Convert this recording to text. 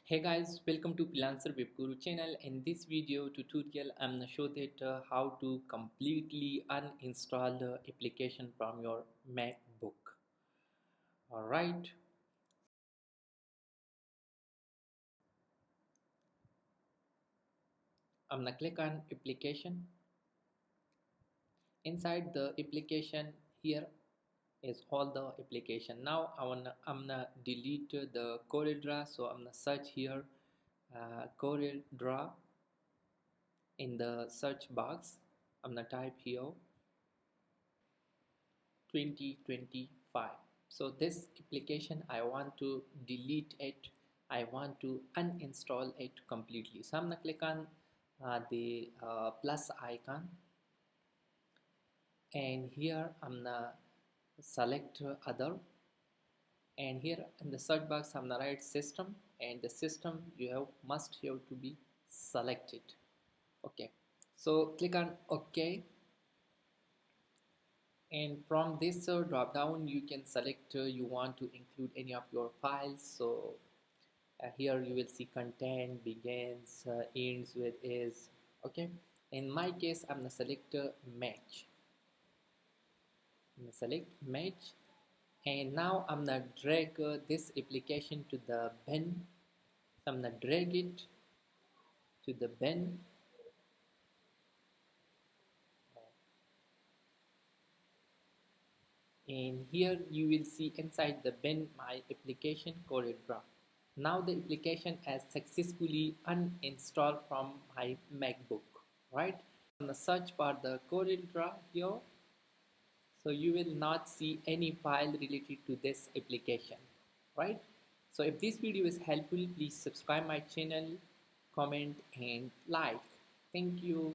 Hey guys, welcome to Freelancerwebguru channel. In this video tutorial, I'm gonna show that how to completely uninstall the application from your MacBook. All right, I'm gonna click on application. Inside the application, here is all the application. Now I'm gonna delete the CorelDRAW, so I'm gonna search here CorelDRAW in the search box. I'm gonna type here 2025. So this application I want to delete it, I want to uninstall it completely. So I'm gonna click on the plus icon, and here I'm gonna select other, and here in the search box I'm gonna write system, and the system you must have to be selected. Okay, so click on OK, and from this drop down you can select you want to include any of your files. So here you will see content begins, ends with is. Okay, in my case I'm gonna select match. I'm gonna select match, and now I'm gonna drag this application to the bin. So I'm gonna drag it to the bin, and here you will see inside the bin my application CorelDRAW. Now the application has successfully uninstalled from my MacBook, right? On the search bar the CorelDRAW here, so you will not see any file related to this application, right? So if this video is helpful, please subscribe my channel, comment and like. Thank you.